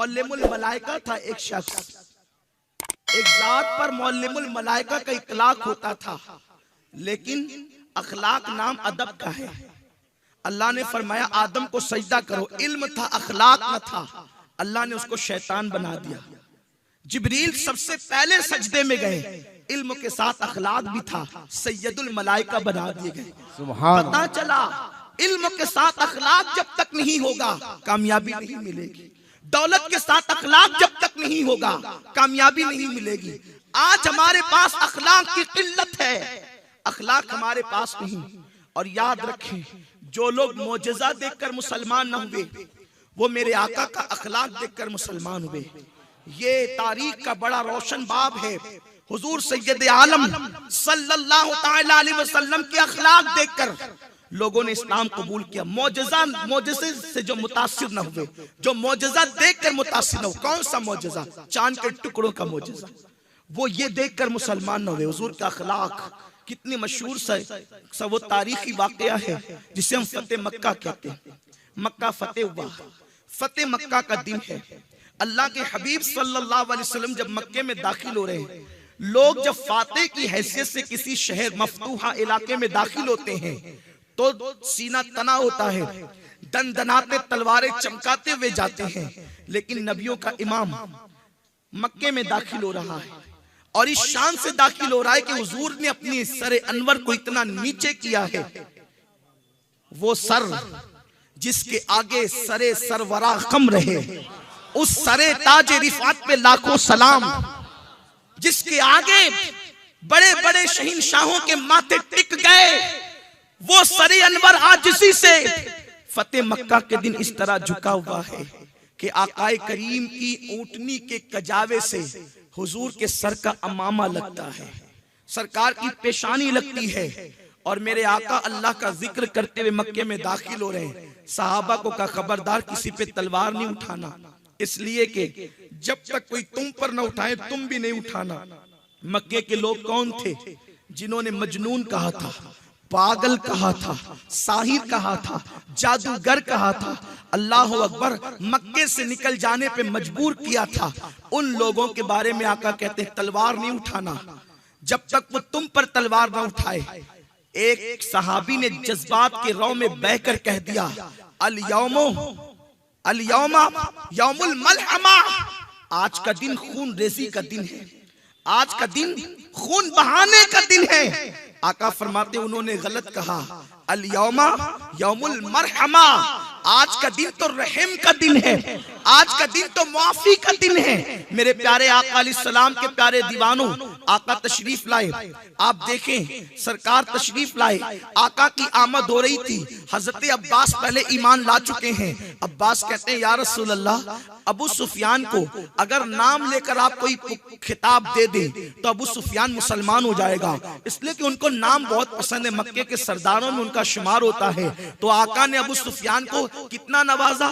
मौल्लिमुल मलाइका था एक शख्स, एक जात पर मौल्लिमुल मलाइका का इतलाक होता था, लेकिन अखलाक नाम अदब का है। अल्लाह ने फरमाया आदम को सजदा करो, इल्म था अखलाक न था, अल्लाह ने उसको शैतान बना दिया। जिब्रील सबसे पहले सजदे में गए, इल्म के साथ अखलाक भी था, सैयदुल मलाइका बना दिए गए। पता चला इल्म के साथ अखलाक जब तक नहीं होगा कामयाबी नहीं मिलेगी, दौलत के साथ अखलाक जब तक नहीं होगा कामयाबी नहीं मिलेगी। आज हमारे पास अखलाक की किल्लत है, अखलाक हमारे पास नहीं। और याद रखें, जो लोग मोजज़ा देखकर मुसलमान न हुए वो मेरे आका का अखलाक देखकर मुसलमान हुए। ये तारीख का बड़ा रोशन बाब है। हुजूर सैयद आलम सल्लल्लाहु तआला अलैहि वसल्लम के अखलाक देखकर लोगों ने इस्लाम कबूल किया। मोजज़े से जो मुतासिर न हुए, जो मोजज़ा देखकर मुतासिर न हो। कौन सा मोजज़ा? चांद के टुकड़ों का मोजज़ा, वो ये देखकर मुसलमान न हुए। हुजूर का अखलाक कितनी मशहूर सा वो तारीखी वाकया है जिसे हम फतेह मक्का कहते हैं। मक्का फतेह हुआ, फतेह मक्का का दिन है। अल्लाह के हबीब सल्लल्लाहु अलैहि वसल्लम जब मक्के में दाखिल हो रहे हैं, लोग जब फातेह की हैसियत से किसी शहर मफतूहा इलाके में दाखिल होते हैं तो सीना तना होता है, दनदनाते तलवारें चमकाते हुए जाते हैं। लेकिन नबियों का इमाम मक्के में दाखिल हो रहा है और इस शान से दाखिल हो रहा है कि हुजूर ने अपनी सरे अनवर को इतना नीचे किया है, वो सर जिसके आगे सरे सरवरा खम रहे, उस सरे ताज रिफात पे लाखों सलाम, जिसके आगे बड़े बड़े शहीनशाहों के माथे टिक गए, वो सरे अनवर आजिज़ी से फतेह मक्का के दिन इस तरह झुका हुआ है कि आकाए करीम की ऊंटनी के कजावे से हुजूर के सर का अमामा लगता है, सरकार की पेशानी लगती है। और मेरे आका अल्लाह का जिक्र करते हुए मक्के में दाखिल हो रहे हैं। सहाबा को का खबरदार किसी पे तलवार नहीं उठाना, इसलिए कि जब तक कोई तुम पर न उठाए तुम भी नहीं उठाना। मक्के के लोग कौन थे जिन्होंने मजनून कहा था, पागल कहा था, साहिर कहा था, जादूगर कहा था, अल्लाह अकबर, मक्के से निकल जाने पे मजबूर किया था। उन लोगों के बारे में आका कहते हैं तलवार नहीं उठाना जब तक वो तुम पर तलवार ना उठाए। एक सहाबी ने जज्बात के रौ में बहकर कह दिया अल यौमा यौमुल मलहमा, आज का दिन खून रेजी का दिन है, आज का दिन खून बहाने का दिन है। आका फरमाते उन्होंने गलत कहा, अल यौमा यौमुल मरहमा, आज का दिन तो रहम का दिन है, आज का दिन तो माफी का दिन है। मेरे प्यारे आका अलैहिस्सलाम के प्यारे दीवानों, आका तशरीफ लाए, आप देखें सरकार तशरीफ लाए, आका की आमद हो रही थी। हजरत अब्बास पहले ईमान ला चुके हैं। अब्बास कहते हैं या रसूल अल्लाह, अबू सुफियान को अगर नाम लेकर आप कोई खिताब दे दे तो अबू सुफियान मुसलमान हो जाएगा, इसलिए कि उनको नाम बहुत पसंद है, मक्के के सरदारों में उनका शुमार होता है। तो आका ने अबू सुफियान को कितना नवाजा,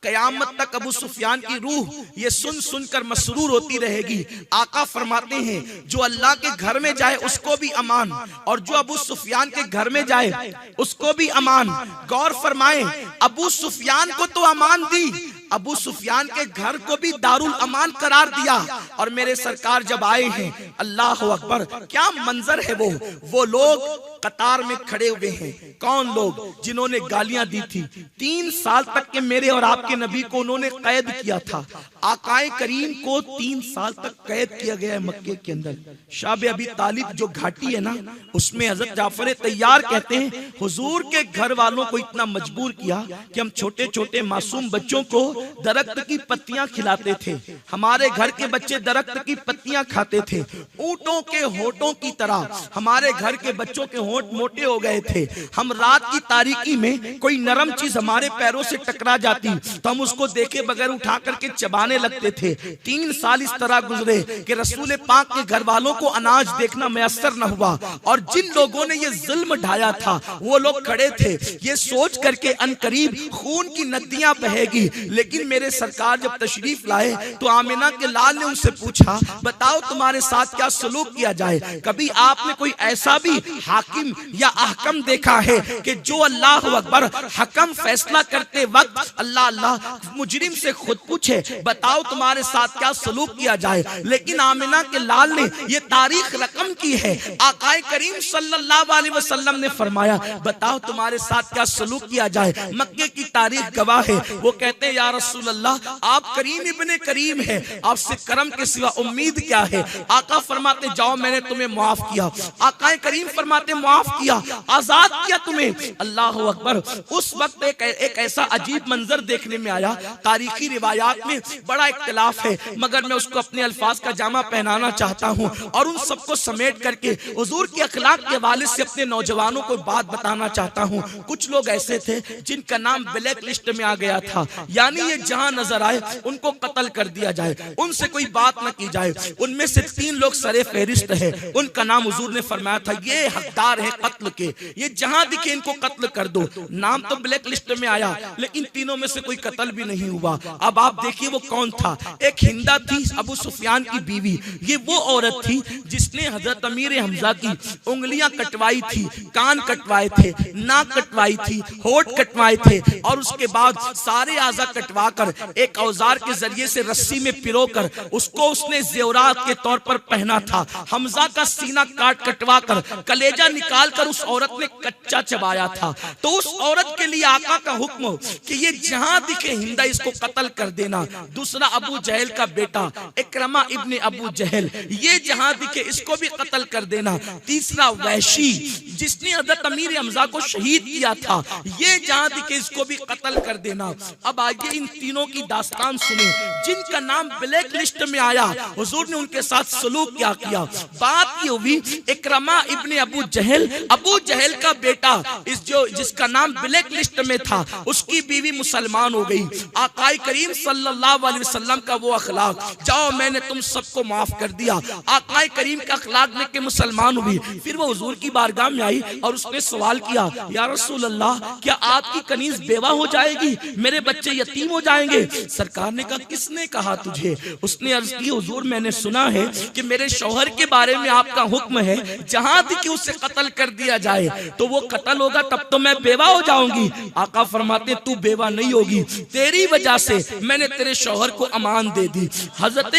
कयामत तक अबू सुफियान की रूह ये सुन सुनकर मसरूर होती रहेगी। आका फरमाते हैं जो अल्लाह के घर में जाए उसको भी अमान, और जो अबू सुफियान के घर में जाए उसको भी अमान। गौर फरमाएं, अबू सुफियान को तो अमान दी, अबू सुफियान के घर को भी दारुल अमान करार दिया। और मेरे सरकार जब आए हैं, अल्लाह अकबर, क्या मंजर है वो लोग कतार में खड़े हुए हैं। कौन लोग? जिन्होंने गालियां दी थी। 3 साल तक के मेरे और आपके नबी को उन्होंने कैद किया था। आकाए करीम को 3 साल तक कैद किया गया है मक्के के अंदर। शाब अबी तालिब जो घाटी है ना, उसमें हजरत जाफर तैयार कहते हैं हुजूर के घर वालों को इतना मजबूर किया कि हम छोटे छोटे मासूम बच्चों को दरख्त की पत्तियां खिलाते थे। हमारे घर के बच्चे दरख्त की पत्तियां खाते थे। ऊंटों के होठों की तरह हमारे घर के बच्चों के होंठ मोटे हो गए थे। हम रात की तारीकी में कोई नरम चीज हमारे पैरों से टकरा जाती तो हम उसको देखे बगैर उठा करके चबाने लगते थे। 3 साल इस तरह गुजरे कि रसूल पाक के घर वालों को अनाज देखना मैसर न हुआ। और जिन लोगों ने ये जुल्म ढाया था वो लोग खड़े थे ये सोच करके अनकरीब खून की नदियां बहेगी, लेकिन लेकिन मेरे सरकार जब तशरीफ लाए तो आमिना के लाल ने उनसे पूछा, बताओ तुम्हारे साथ क्या सलूक किया जाए? कभी आपने कोई ऐसा भी हाकिम या अहकम देखा है कि जो अल्लाह अकबर हकम फैसला करते वक्त अल्लाह अल्लाह मुजरिम से खुद पूछे, बताओ तुम्हारे साथ क्या सलूक किया जाए? लेकिन आमिना के लाल ने ये तारीख रकम की है। आकाए करीम सल्लल्लाहु अलैहि वसल्लम ने फरमाया, बताओ तुम्हारे साथ क्या सलूक किया जाए? मक्के की तारीख गवाह है। वो कहते हैं, या रसूल अल्लाह, आप करीम इब्ने करीम है, आपसे करम के सिवा उम्मीद क्या है? आका फरमाते, जाओ मैंने तुम्हें माफ किया। आकाए करीम फरमाते, माफ किया, आजाद किया तुम्हें। अल्लाह अकबर। उस वक्त एक ऐसा अजीब मंजर देखने में आया। तारीखी रिवायात में बड़ा इख्तिलाफ है, मगर मैं उसको अपने अल्फाज का जामा पहनाना चाहता हूँ और उन सबको समेट करके हुजूर के अखलाक के हवाले से अपने नौजवानों को बात बताना चाहता हूँ। कुछ लोग ऐसे थे जिनका नाम ब्लैक लिस्ट में आ गया था, यानी ये जहां नजर आए उनको कत्ल कर दिया जाए, उनसे कोई बात न की जाए। उनमें से 3 लोग सरे फहरिस्त है, उनका नाम हुजूर ने फरमाया था, ये हकदार है कत्ल के, ये जहां दिखे इनको कत्ल कर दो। नाम तो ब्लैक लिस्ट में आया, लेकिन तीनों में से कोई कत्ल भी नहीं हुआ। अब आप देखिए वो कौन था। एक हिंदा थी, अबू सुफियान की बीवी। ये वो औरत थी जिसने हजरत अमीर हमजा की उंगलियां कटवाई थी, कान कटवाए थे, नाक कटवाई थी, होठ कटवाए थे और उसके बाद सारे आज़ा कटवा कर एक औजार के जरिए से रस्सी में पिरो कर उसको उसने ज़ेवरात के तौर पर पहना था। हमजा का सीना काट कटवा कर कलेजा निकाल कर उस औरत ने कच्चा चबाया था। तो उस औरत के लिए आका का हुक्म कि ये जहां दिखे हिंदा इसको कत्ल कर देना। दूसरा अबू जहल का बेटा इकरमा इब्ने अबू जहल, ये जहां दिखे इसको भी कत्ल कर देना। तीसरा वैशी जिसने हजरत अमीर हमजा को शहीद किया था, ये जहां दिखे इसको भी कत्ल कर देना। अब आगे इन तीनों की दास्तान सुने जिनका नाम ब्लैक लिस्ट में आया। हुजूर ने उनके साथ सलूक क्या किया। बात ये हुई, इकरमा इब्ने अबू जहल का बेटा जिसका नाम ब्लैक लिस्ट में था, उसकी बीवी मुसलमान हो गई। आकाए करीम सल्लल्लाहु अलैहि वसल्लम का वो अखलाक, जाओ मैंने तुम सबको माफ कर दिया। आकाए करीम का अखलाक देख के मुसलमान हुई। फिर वो हुजूर की बारगाह में आई और उसने सवाल किया, या रसूल अल्लाह, क्या आपकी कनीज बेवा हो जाएगी, मेरे बच्चे यतीम हो जाएंगे? सरकार ने कहा, किसने कहा तुझे? उसने अर्ज की, हुजूर मैंने सुना है कि मेरे शौहर के बारे में आपका हुक्म है जहां कि उसे कत्ल कर दिया जाए, तो वो कत्ल होगा तब तो मैं बेवा हो जाऊंगी। आका फरमाते, तू बेवा नहीं होगी, तेरी वजह से मैंने तेरे शौहर को अमान दे दी। हजरत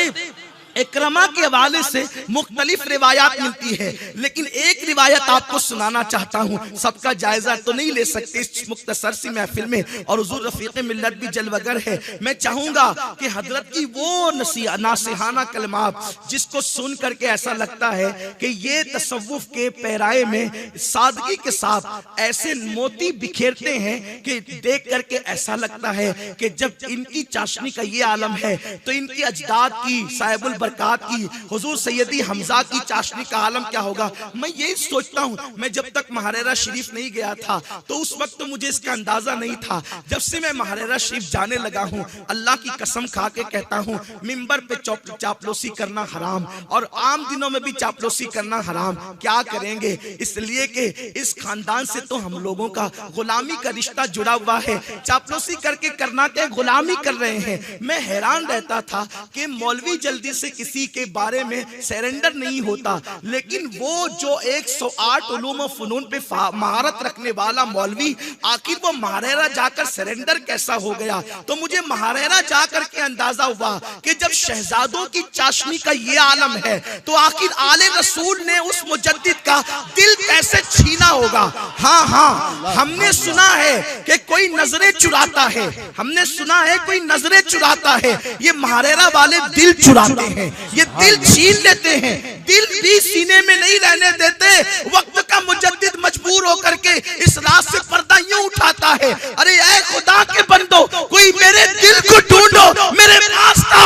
इकरमा के हवाले से मुख्तलिफ रिवायात मिलती है, लेकिन एक रिवायत आपको सुनाना चाहता हूँ। सबका जायजा तो नहीं ले सकते इस मुख्तसर सी महफिल में, और हुजूर रफीक मिल्लत भी जलवगर है। मैं चाहूंगा कि हजरत की वो नासिहाना कलमात जिसको सुन करके ऐसा लगता है कि ये तसव्वुफ के पैराए में सादगी के साथ ऐसे मोती बिखेरते हैं कि देख करके ऐसा लगता है कि जब इनकी चाशनी का ये आलम है तो इनकी अजदाद की साहिबुल बरकात की हुजूर सैयदी हमजा की चाशनी का आलम क्या होगा। मैं यही सोचता हूँ, मैं जब तक महारेरा शरीफ नहीं गया था तो उस वक्त तो मुझे इसका अंदाजा नहीं था। जब से मैं महारेरा शरीफ जाने लगा हूँ, अल्लाह की कसम खा के कहता हूँ, मिंबर पे चापलूसी करना हराम और आम दिनों में भी चापलूसी करना हराम। क्या करेंगे, इसलिए कि इस खानदान से तो हम लोगों का गुलामी का रिश्ता जुड़ा हुआ है। चापलूसी करके करना क्या, गुलामी कर रहे हैं। मैं हैरान रहता था कि मौलवी जल्दी से किसी के बारे में सरेंडर नहीं होता, लेकिन वो जो 108 उलूम व फनून पे महारत रखने वाला मौलवी, आखिर वो महारेरा जाकर सरेंडर कैसा हो गया। तो मुझे महारेरा जाकर के अंदाजा हुआ कि जब शहजादों की चाशनी का ये आलम है तो आखिर आले रसूल ने उस मुजद्दिद का दिल कैसे छीना होगा। हाँ हाँ, हमने सुना है कि कोई नजरें चुराता है, हमने सुना है कोई नजरें चुराता है, ये महारेरा वाले दिल चुराते हैं, ये दिल छीन लेते हैं, दिल भी सीने में नहीं रहने देते। वक्त का मुजद्दिद मजबूर होकर के इस रात से पर्दा यूं उठाता है, अरे ऐ खुदा के बंदो, कोई मेरे दिल को ढूंढो, मेरे पास था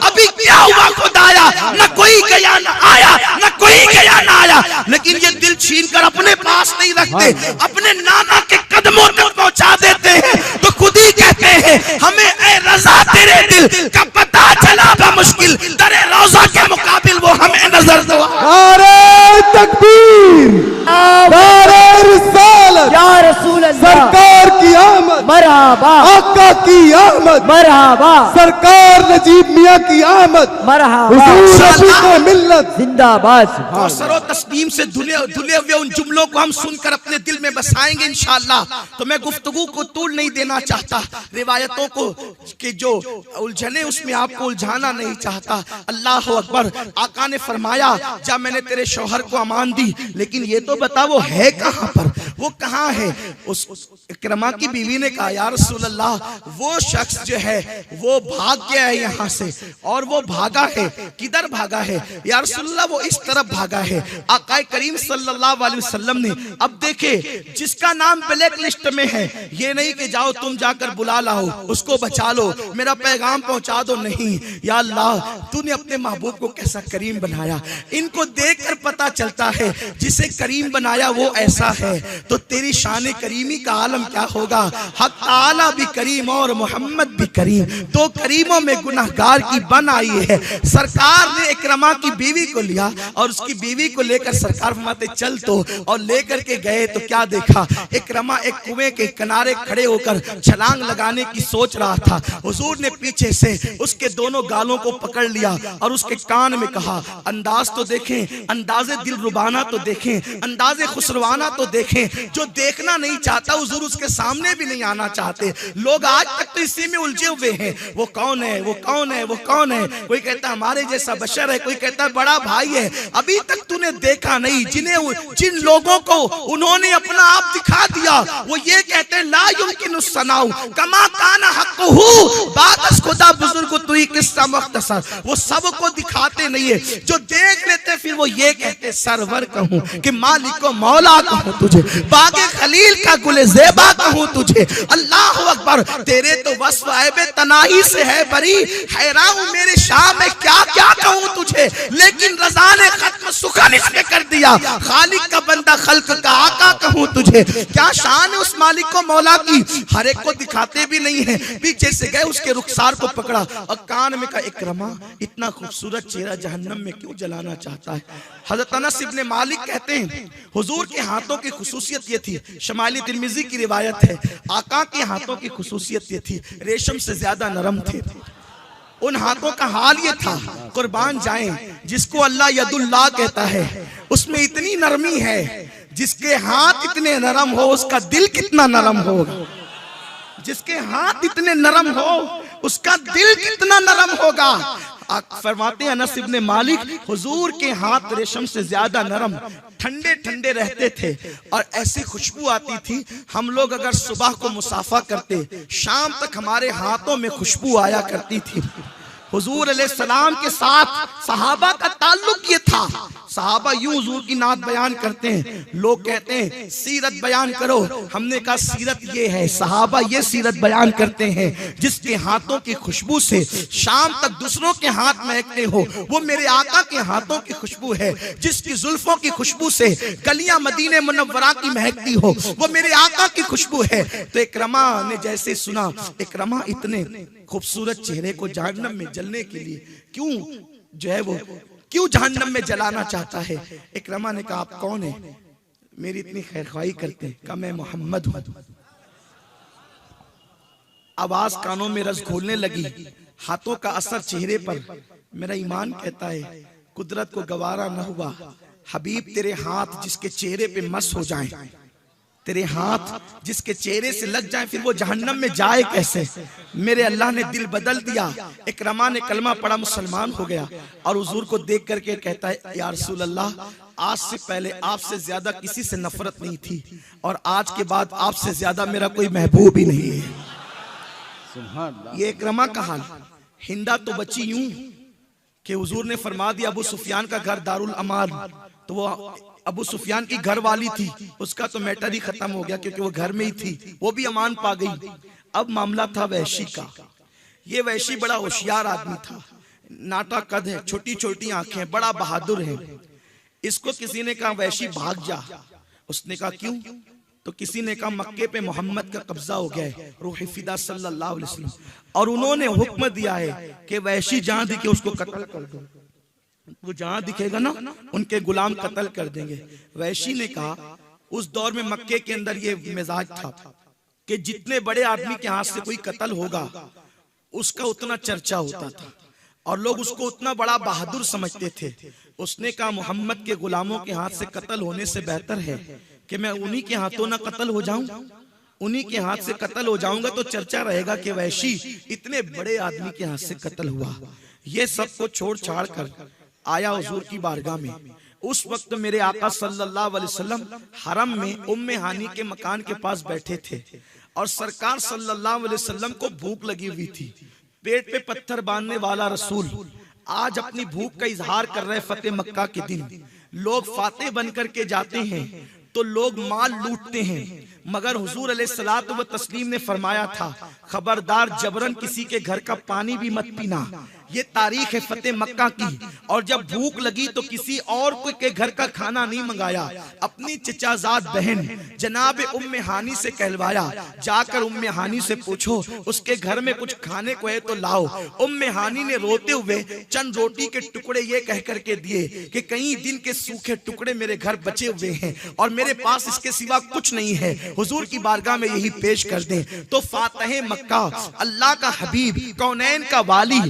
अभी क्या हुआ खुदाया, न कोई गया न आया, न कोई गया न आया। लेकिन ये दिल छीन कर अपने पास नहीं रखते, अपने नाना के कदमों तक पहुंचा देते हैं। तो खुद ही कहते हैं, हमें ऐ रज़ा तेरे दिल का पता चला बा मुश्किल, तेरे रोज़ा के मुकाबिल वो हमें नजर दो। नारे तकबीर, नारे रिसालत, या रसूल अल्लाह, सरकार की आमद, मरहबा, आका की आमद, मरहबा, सरकार नजीब मियाँ की आमद, मरहबा, हुजूर रफीक मिल्लत जिंदाबाद। और सरो तस्लीम से धुले हुए उन जुमलों को हम सुनकर अपने दिल में बसाएंगे इंशाअल्लाह। तो मैं गुफ्तगू को तूल नहीं देना चाहता, रिवायतों को कि जो उलझने उसमें आपको उलझाना नहीं चाहता। अल्लाह अकबर। आका ने फरमाया जब मैंने तेरे शौहर को अमान दी, लेकिन ये तो बता वो है कहाँ पर, वो कहाँ है? उस इकरमा की बीवी ने कहा या रसूल अल्लाह, वो शख्स जो है वो भाग गया है यहाँ से, और वो भागा है, किधर भागा है या रसूल अल्लाह? वो इस तरफ भागा है। आका करीम सल्लल्लाहु अलैहि वसल्लम ने, अब देखे जिसका नाम ब्लैक लिस्ट में है, ये नहीं कि जाओ तुम जाकर बुला लाओ, उसको बचा लो, मेरा पैगाम पहुंचा दो, नहीं। या अल्लाह तूने अपने महबूब को कैसा करीम बनाया। इनको देखकर पता चलता है जिसे करीम बनाया वो ऐसा है, तो तेरी शान करीमी का आलम क्या होगा। हक ताला भी करीम और मोहम्मद भी करीम, दो करीमों में गुनाहगार की बन आई है। सरकार ने इकरमा की बीवी को लिया और उसकी बीवी को लेकर सरकार फरमाते चल, तो और लेकर के गए तो क्या देखा, इकरमा एक कुएं के किनारे खड़े होकर छलांग लगाने की सोच रहा था। हुजूर ने पीछे से उसके दोनों गालों को पकड़ लिया और उसके कान में कहा, अंदाज तो देखें, अंदाजे दिल रुबाना तो देखें, अंदाजे खुसरवाना तो देखें। जो देखना नहीं चाहता हुजूर उसके सामने भी नहीं आना चाहते। लोग आज तक तो इसी में उलझे हुए हैं, वो कौन है, वो कौन है, वो कौन है। कोई कहता हमारे जैसा बशर है, कोई कहता बड़ा भाई है। अभी तक तूने देखा नहीं, जिन लोगों को उन्होंने अपना आप दिखा दिया, वो ये कहते हैं ला युमकिनु सनाउ कमा काना हक़्क़ुहु, बादस खुदा बुजुर्ग तू ही किस्सा मुख्तसर। वो सबको दिखाते नहीं है, जो देख लेते फिर वो ये कहते सरवर कहूं कि मालिक को मौला कहूं तुझे, बागे खलील का गुले ज़ेबा कहूं तुझे। अल्लाह अकबर। तेरे तो वस्फ ऐबे तनाही से है बरी, हैरान हूं मेरे शाह में क्या क्या कहूं तुझे। लेकिन रज़ा ने खत्म सुखन इसने कर दिया, खालिक का बंदा खल्क का आका कहूं तुझे। क्या शान है उस मालिक को मौला की, हर एक को दिखाते भी नहीं है। पीछे से गए उसके रुखसार को पकड़ा और कान में कहा, इकरमा इतना खूबसूरत चेहरा जहन्नम में क्यों जलाना चाहता है। हजरत अनस इब्ने मालिक कहते हैं हुजूर के हाथों की खुसूसियत ये थी, शमाइल तिर्मिज़ी की रिवायत है, आका के हाथों की खुसूसियत ये थी, रेशम से ज्यादा नरम थे। उन हाथों का हाल ये था, कुर्बान जाएं, जिसको अल्लाह यदुल्लाह कहता है उसमें इतनी नरमी है, जिसके हाथ इतने नरम हो उसका दिल कितना नरम होगा। जिसके हाथ इतने नरम हो उसका दिल कितना नरम होगा। फरमाते हैं अनस इब्ने मालिक, हुजूर के हाथ रेशम से ज्यादा नरम, ठंडे ठंडे रहते थे और ऐसी खुशबू आती थी। हम लोग अगर सुबह को मुसाफा करते, शाम तक हमारे हाथों में खुशबू आया करती थी। हुजूर अलैहिस्सलाम के साथ सहाबा का ताल्लुक ये था। सहाबा यूं हुजूर की नात बयान करते हैं, लोग कहते हैं सीरत बयान करो, हमने कहा सीरत ये है, सहाबा ये सीरत बयान करते हैं, जिसके हाथों की खुशबू से शाम तक दूसरों के हाथ महकते हो, वो मेरे आका के हाथों की खुशबू है। जिसकी जुल्फों की खुशबू से गलियां मदीने मुनव्वरा की महकती हो, वो मेरे आका की खुशबू है। तो इकरमा ने जैसे सुना, इकरमा इतने खूबसूरत चेहरे को जहन्नम में जलने के लिए क्यों जो है वो क्यों जहन्नम में जलाना चाहता है। इकरमा ने कहा आप कौन है, मेरी इतनी खैरख्वाही करते हैं। कहा मैं मोहम्मद हूं। आवाज कानों में रस घोलने लगी, हाथों का असर चेहरे पर। मेरा ईमान कहता है कुदरत को गवारा न हुआ, हबीब तेरे हाथ जिसके चेहरे पे मस हो जाएं, तेरे हाथ जिसके चेहरे से लग जाए, फिर वो जहन्नम में जाए कैसे। मेरे अल्लाह ने दिल बदल दिया। इकरमा ने कलमा पढ़ा, मुसलमान हो गया और हुजूर को देख करके कहता है या रसूल अल्लाह, आज से पहले आपसे ज्यादा किसी से नफरत नहीं थी और आज के बाद आपसे ज्यादा मेरा कोई महबूब ही नहीं है। ये इकरमा का हाल। हिंदा तो बची यूं कि हुजूर ने फरमा दिया अबू सुफियान का घर दारुल अमान, तो वो अबू सुफियान की घर वाली थी, उसका तो मैटर ही खत्म हो गया क्योंकि वो घर में ही थी, वो भी अमान पा गई। अब मामला था वैशी का। ये वैशी बड़ा होशियार आदमी था, नाटा कद है, छोटी छोटी आंखें, बड़ा बहादुर है। इसको किसी ने कहा वैशी भाग जा। उसने कहा क्यों? तो किसी ने कहा मक्के पे मोहम्मद का कब्जा हो गया है, रूह फिदा सल्लल्लाहु अलैहि वसल्लम, और उन्होंने हुक्म दिया है कि वैशी जहां दिखे उसको कत्ल कर दो। वो जहां दिखेगा ना उनके गुलाम कत्ल कर देंगे। वैशी ने कहा, उस दौर में मक्के के अंदर ये मिजाज था कि जितने बड़े आदमी के हाथ से कोई कत्ल होगा उसका उतना चर्चा होता था और लोग उसको उतना बड़ा बहादुर समझते थे। उसने कहा मोहम्मद के गुलामों के हाथ से कत्ल होने से बेहतर है कि मैं उन्हीं के हाथों ना कत्ल हो जाऊं, उन्हीं के हाथ से कत्ल हो जाऊंगा तो चर्चा रहेगा कि वैशी इतने बड़े आदमी के हाथ से कत्ल हुआ। ये सब को छोड़ छाड़ कर आया हुजूर की बारगाह में। उस वक्त मेरे आका सल्लल्लाहु अलैहि वसल्लम हरम में उम्मे हानी के मकान के पास बैठे थे और सरकार सल्लल्लाहु अलैहि वसल्लम को भूख लगी हुई थी। पेट पे पत्थर बांधने वाला रसूल आज अपनी भूख का इजहार कर रहे। फतेह मक्का के दिन लोग फातेह बन करके जाते हैं तो लोग माल लूटते हैं, मगर हुजूर अलैहिस्सलातु व तस्लीम ने फरमाया था खबरदार जबरन किसी के घर का पानी भी मत पीना। ये तारीख है फतेह मक्का की। और जब भूख लगी तो किसी और के घर का खाना नहीं मंगाया, अपनी चचाजाद बहन जनाब उम्मे हानी से कहलवाया, जाकर उम्मे हानी से पूछो उसके घर में कुछ खाने को है तो लाओ। उम्मे हानी ने रोते हुए चंद रोटी के टुकड़े ये कह करके दिए कि कई दिन के सूखे टुकड़े मेरे घर बचे हुए हैं और मेरे पास इसके सिवा कुछ नहीं है, हुजूर की बारगाह में यही पेश कर दें। तो फातह मक्का अल्लाह का हबीब कौनैन का वाली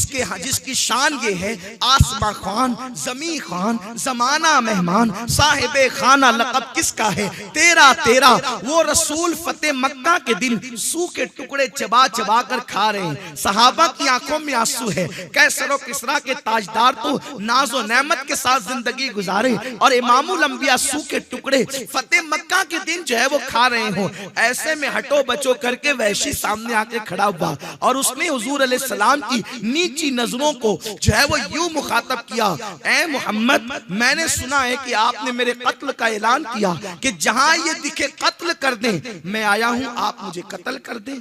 जिसकी शान ये है आसमा खान जमी खान जमाना मेहमान साहिबे खाना लक़ब किसका है तेरा तेरा। वो रसूल फतेह मक्का के दिन सूखे टुकड़े चबा चबा कर खा रहे हैं। सहाबा की आंखों में आंसू है। कैसर और किसरा के ताजदार तो नाजो नेमत के साथ जिंदगी गुजारे और इमामुल अंबिया सूखे टुकड़े फतेह मक्का के दिन जो है वो खा रहे हो। ऐसे में हटो बचो करके वैशी सामने आके खड़ा हुआ और उसने हुजूर अलैहिस्सलाम की नीची नजरों को जो है वो यूं मुखातब किया, ए मोहम्मद मैंने सुना है कि आपने मेरे कत्ल का ऐलान किया कि जहां ये दिखे कत्ल कर दें, मैं आया हूं आप मुझे कत्ल कर दें।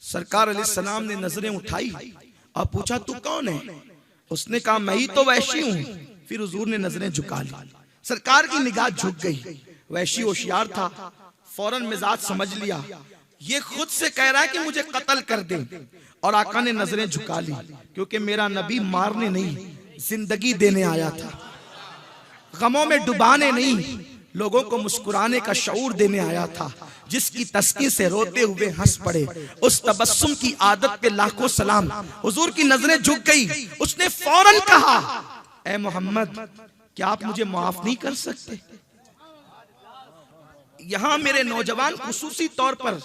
सरकार अलैहिस्सलाम ने नजरें उठाई और पूछा तू कौन है? उसने कहा मैं ही तो वैशी हूं। फिर हुजूर ने नजरें झुका ली, सरकार की निगाह झुक गई। वैशी होशियार था, फौरन मिजाज समझ लिया, ये खुद से कह रहा है कि मुझे कत्ल कर दे। और आका ने नजरें झुका ली क्योंकि मेरा नबी मारने नहीं जिंदगी देने आया था, गमों में डुबाने नहीं लोगों को मुस्कुराने का शऊर देने आया था। जिसकी तस्कीन से रोते हुए हंस पड़े उस तबस्सुम की आदत पे लाखों सलाम। हुजूर की नजरें झुक गई। उसने फौरन कहा, ए मोहम्मद क्या आप मुझे माफ नहीं कर सकते? यहां मेरे नौजवान खुसूसी तौर पर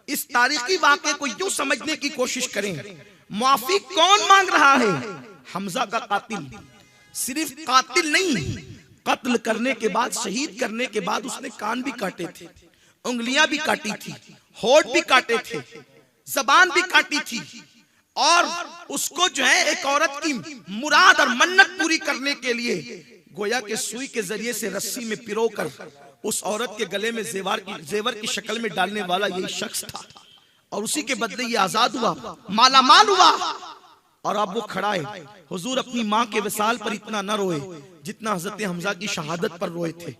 इस तारीखी वाक़े को यूं समझने की कोशिश करें, माफी कौन मांग रहा है? हमजा का कातिल। सिर्फ कातिल नहीं, कत्ल करने के बाद शहीद करने के बाद उसने कान भी काटे थे, उंगलियां भी काटी थी, होठ भी काटे थे, जबान भी काटी थी और उसको जो है एक औरत की मुराद और मन्नत पूरी करने के लिए गोया के सुई के जरिए से रस्सी में पिरोकर उस औरत के गले में जेवर की शक्ल में डालने वाला यही शख्स था। और उसी के बदले ये आजाद हुआ, माला माल हुआ और अब वो खड़ा है। हुजूर अपनी माँ के विसाल पर इतना न रोए जितना हजरत हमजा की शहादत पर रोए थे।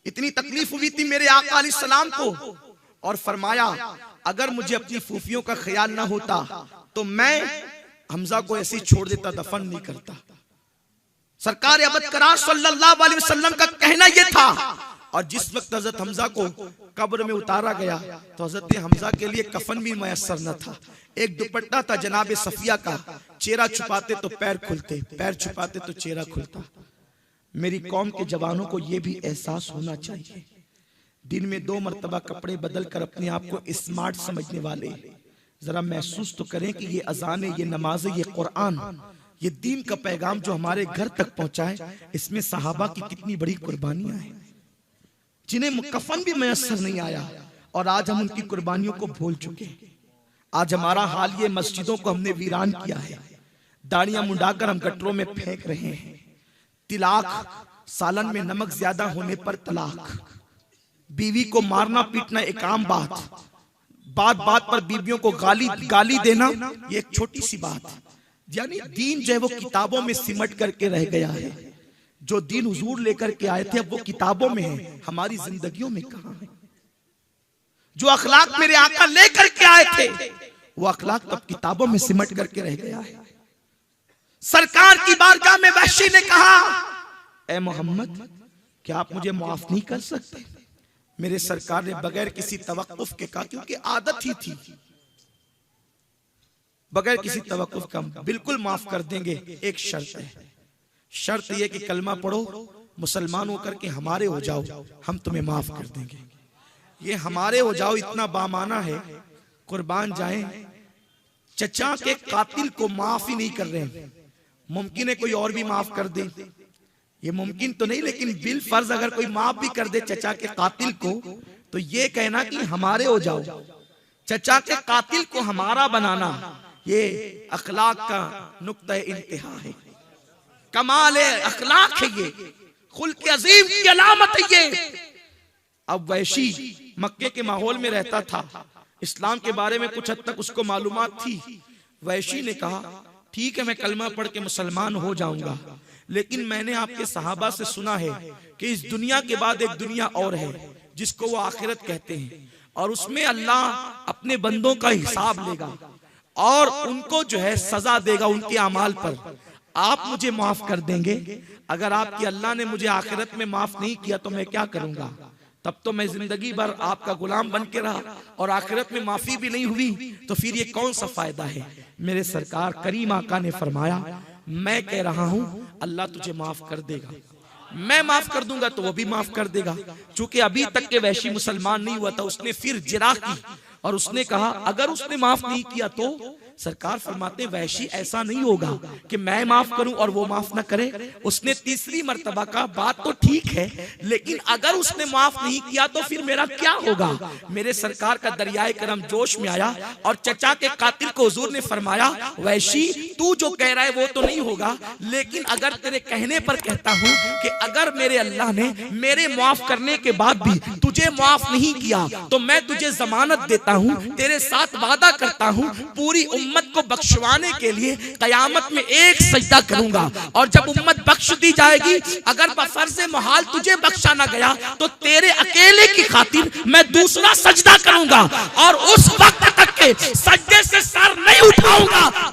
इतनी तकलीफ हुई थी मेरे आका अलैहिस्सलाम को और फरमाया अगर मुझे अपनी फूफियों का ख्याल न होता तो मैं हमजा को ऐसे ही छोड़ देता, दफन नहीं करता। सरकार अबद करार सल्लल्लाहु अलैहि वसल्लम का कहना यह था। और जिस वक्त हजरत हमजा को कब्र में उतारा गया तो हजरत हमजा के लिए कफन भी मयसर न था। एक दुपट्टा था जनाब सफिया का, चेहरा छुपाते तो पैर खुलते, पैर छुपाते तो चेहरा खुलता। मेरी कौम के जवानों को यह भी एहसास होना चाहिए, दिन में 2 मरतबा कपड़े बदल कर अपने आप को स्मार्ट समझने वाले जरा महसूस तो करें कि ये अजान है, ये नमाज है, ये कुरान, ये दीन का पैगाम जो हमारे घर तक पहुंचा है, इसमें सहाबा की कितनी बड़ी कुर्बानियां हैं जिन्हें कफन भी मयसर नहीं आया और आज हम उनकी कुर्बानियों को भूल चुके हैं। आज हमारा हाल ये, मस्जिदों को हमने वीरान किया है, दाढ़ियां मुंडाकर हम गटरों में फेंक रहे हैं, तिलाक, सालन में नमक ज्यादा होने पर तलाक, बीवी को मारना पीटना एक आम बात, बात बात पर बीवियों को गाली देना ये एक छोटी सी बात। यानी दीन जो है वो किताबों में सिमट करके रह गया है। जो दीन हुजूर लेकर के आए थे अब वो किताबों में है, हमारी जिंदगियों में कहां है? जो अखलाक मेरे आका लेकर के आए थे वो अखलाक तो किताबों में सिमट करके रह गया है। सरकार की बारगाह में वहशी ने कहा, ए मोहम्मद क्या आप मुझे माफ नहीं कर सकते? मेरे सरकार ने बगैर किसी तवक्कुफ के कहा, क्योंकि आदत ही थी, बगैर किसी तवक्कुफ का बिल्कुल माफ कर देंगे, एक शर्त है, शर्त यह कि कलमा पढ़ो, मुसलमान होकर के हमारे हो जाओ, हम तुम्हें माफ कर देंगे। ये हमारे हो जाओ इतना बामाना है, कुर्बान जाएं, चचा के कातिल को माफ ही नहीं कर रहे हैं। मुमकिन है कोई और भी माफ कर दे, ये मुमकिन तो नहीं, लेकिन बिल फर्ज अगर कोई माफ भी कर दे चचा के कातिल को, तो ये कहना कि हमारे हो जाओ, चचा के कातिल को हमारा बनाना, ये अखलाक का नुक्ता इंतहा है, कमाल अखलाक है, ये खुल्क अजीम की अलामत है ये। अब वैशी मक्के के माहौल में रहता था, इस्लाम के बारे में कुछ हद तक उसको मालूमात थी। वैशी ने कहा ठीक है मैं कलमा पढ़ के मुसलमान हो जाऊंगा, लेकिन मैंने आपके सहाबा से सुना है कि इस दुनिया के बाद एक दुनिया और है जिसको वो आखिरत कहते हैं, और उसमें अल्लाह अपने बंदों का हिसाब लेगा और उनको जो है सजा देगा उनके अमाल पर। आप मुझे माफ कर देंगे? अगर आपकी अल्लाह ने मुझे आखिरत में माफ नहीं किया तो मैं क्या करूंगा? तब तो मैं जिंदगी भर आपका गुलाम बन के रहा और आखिरत में माफी भी नहीं हुई, तो फिर ये कौन सा फायदा है? मेरे सरकार करीम आका ने फरमाया मैं कह रहा हूं अल्लाह तुझे माफ कर देगा, मैं माफ कर दूंगा तो वो भी माफ कर देगा। चूंकि अभी तक के वैशी मुसलमान नहीं हुआ था, उसने फिर जिरा की और उसने कहा अगर उसने माफ नहीं किया तो सरकार फरमाते वैशी ऐसा नहीं होगा कि मैं माफ करूं और वो माफ ना करे। उसने तीसरी मर्तबा का बात तो ठीक है, लेकिन अगर उसने माफ नहीं किया तो फिर मेरा क्या होगा? मेरे सरकार का दरियाए करम जोश में आया और चचा के कातिल को हुजूर ने फरमाया वैशी तू जो कह रहा है वो तो नहीं होगा, लेकिन अगर तेरे कहने पर कहता हूं कि अगर मेरे अल्लाह ने मेरे माफ करने के बाद भी तुझे माफ नहीं किया तो मैं तुझे जमानत देता हूं, तेरे साथ वादा करता हूं पूरी उम्मत को बख्शवाने के लिए कयामत में एक सजदा करूंगा, और जब उम्मत बख्श दी जाएगी अगर बफर्ज मुहाल तुझे बख्शा ना गया तो तेरे अकेले की खातिर मैं दूसरा सजदा करूंगा और उस वक्त तक के सजदे से सर नहीं उठाऊंगा